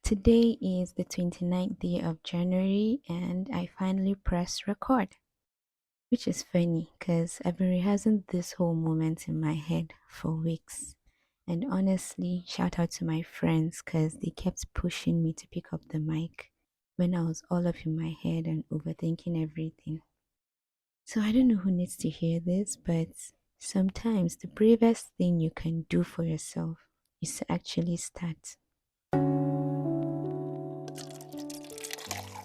Today is the 29th day of January and I finally pressed record, which is funny because I've been rehearsing this whole moment in my head for weeks. And honestly, shout out to my friends because they kept pushing me to pick up the mic when I was all up in my head and overthinking everything. So I don't know who needs to hear this, but sometimes the bravest thing you can do for yourself is to actually start.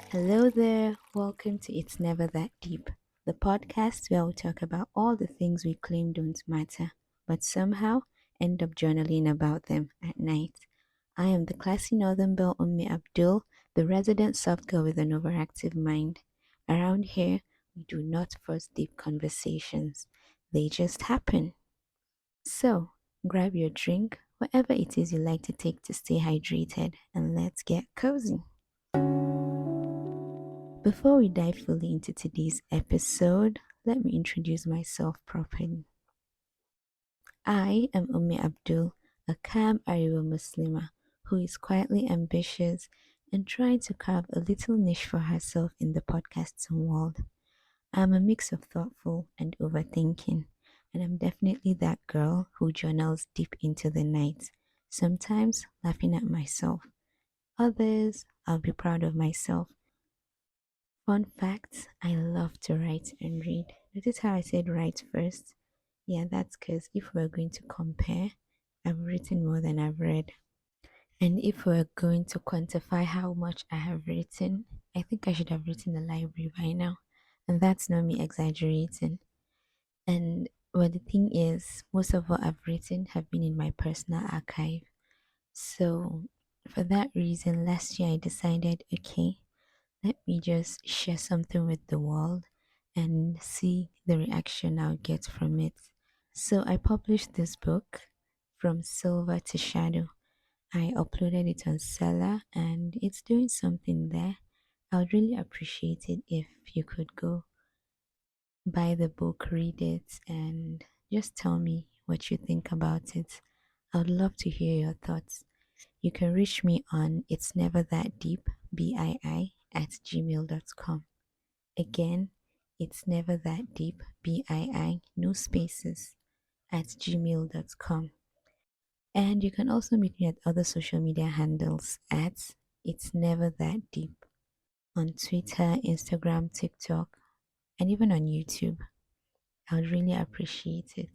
Hello there, welcome to It's Never That Deep, the podcast where we talk about all the things we claim don't matter, but somehow end up journaling about them at night. I am the classy Northern Belle Ummi Abdul, the resident soft girl with an overactive mind. Around here, we do not force deep conversations, they just happen. So, grab your drink, whatever it is you like to take to stay hydrated, and let's get cozy. Before we dive fully into today's episode, let me introduce myself properly. I am Ummi Abdul, a calm Ariwa Muslima who is quietly ambitious and trying to carve a little niche for herself in the podcasting world. I'm a mix of thoughtful and overthinking, and I'm definitely that girl who journals deep into the night, sometimes laughing at myself. Others, I'll be proud of myself. Fun fact, I love to write and read. Notice how I said write first? Yeah, that's because if we're going to compare, I've written more than I've read. And if we're going to quantify how much I have written, I think I should have written a library by now. And that's not me exaggerating. And well, the thing is, most of what I've written have been in my personal archive. So for that reason, last year I decided, okay, let me just share something with the world and see the reaction I'll get from it. So I published this book from silver to shadow. I uploaded it on Seller and it's doing something there. I would really appreciate it if you could go buy the book, read it, and just tell me what you think about it. I would love to hear your thoughts. You can reach me on it's never that deep, BII at gmail.com. Again, it's never that deep, BII, no spaces, at gmail.com. And you can also meet me at other social media handles at it's never that deep on Twitter, Instagram, TikTok, and even on YouTube. I would really appreciate it.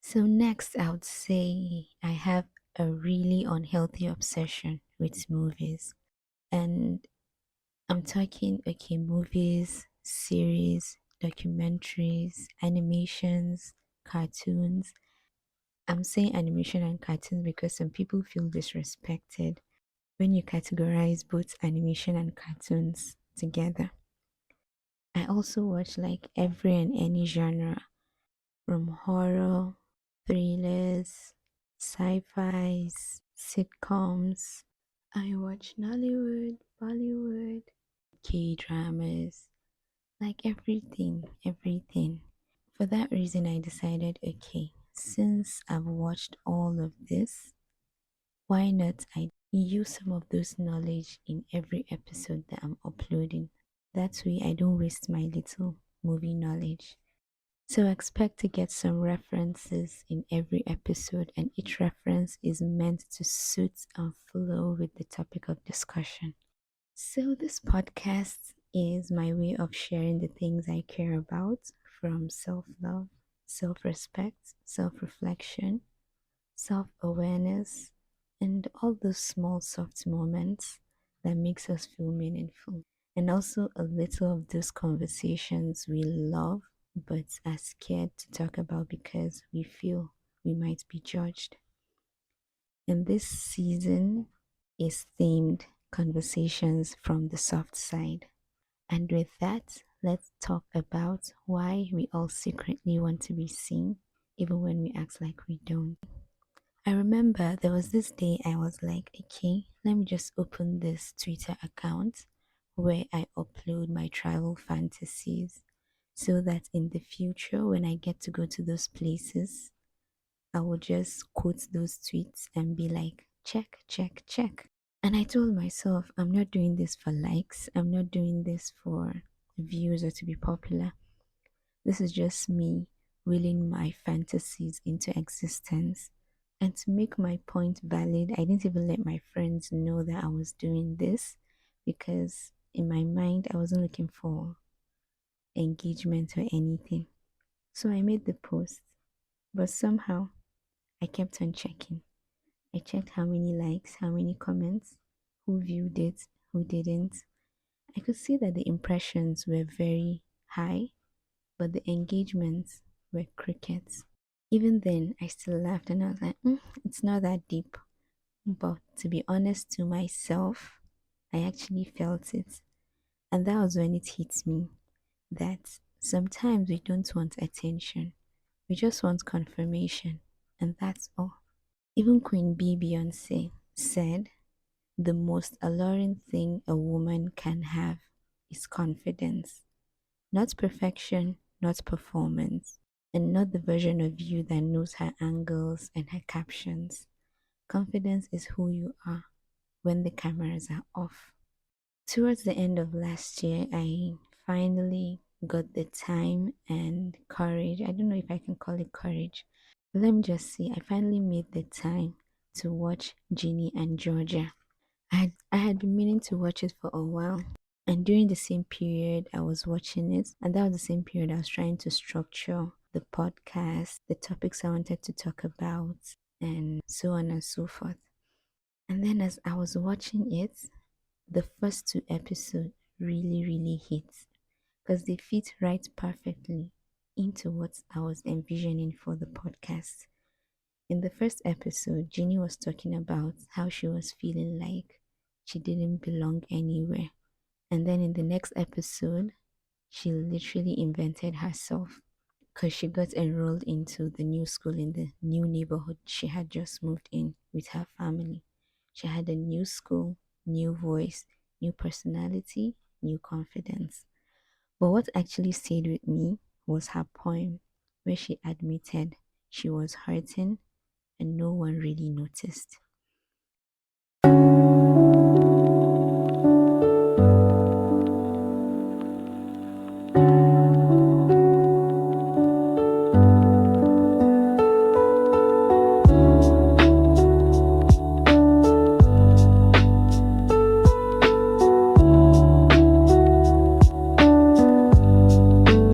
So, next, I would say I have a really unhealthy obsession with movies. And I'm talking, okay, movies, series, documentaries, animations, cartoons. I'm saying animation and cartoons because some people feel disrespected when you categorize both animation and cartoons together. I also watch like every and any genre from horror, thrillers, sci-fis, sitcoms. I watch Nollywood, Bollywood, K-dramas, like everything. For that reason, I decided, okay, since I've watched all of this, why not I use some of those knowledge in every episode that I'm uploading? That way I don't waste my little movie knowledge. So expect to get some references in every episode, and each reference is meant to suit and flow with the topic of discussion. So, this podcast is my way of sharing the things I care about from self love, self respect, self reflection, self awareness, and all those small soft moments that makes us feel meaningful. And also a little of those conversations we love but are scared to talk about because we feel we might be judged. And this season is themed Conversations from the Soft Side. And with that, let's talk about why we all secretly want to be seen, even when we act like we don't. I remember there was this day I was like, okay, let me just open this Twitter account where I upload my travel fantasies so that in the future, when I get to go to those places, I will just quote those tweets and be like, check, check, check. And I told myself, I'm not doing this for likes, I'm not doing this for views or to be popular. This is just me willing my fantasies into existence. And to make my point valid, I didn't even let my friends know that I was doing this because in my mind, I wasn't looking for engagement or anything. So I made the post, but somehow I kept on checking. I checked how many likes, how many comments, who viewed it, who didn't. I could see that the impressions were very high, but the engagements were crickets. Even then, I still laughed and I was like, it's not that deep. But to be honest to myself, I actually felt it. And that was when it hit me that sometimes we don't want attention, we just want confirmation, and that's all. Even Queen Bee Beyonce said, the most alluring thing a woman can have is confidence. Not perfection, not performance, and not the version of you that knows her angles and her captions. Confidence is who you are when the cameras are off. Towards the end of last year, I finally got the time and courage. I don't know if I can call it courage. But let me just say, I finally made the time to watch Ginny and Georgia. I had been meaning to watch it for a while. And during the same period I was watching it, and that was the same period I was trying to structure the podcast, the topics I wanted to talk about, and so on and so forth. And then as I was watching it, the first two episodes really, really hit because they fit right perfectly into what I was envisioning for the podcast. In the first episode, Ginny was talking about how she was feeling like she didn't belong anywhere. And then in the next episode, she literally invented herself because she got enrolled into the new school in the new neighborhood she had just moved in with her family. She had a new school, new voice, new personality, new confidence. But what actually stayed with me was her poem, where she admitted she was hurting and no one really noticed.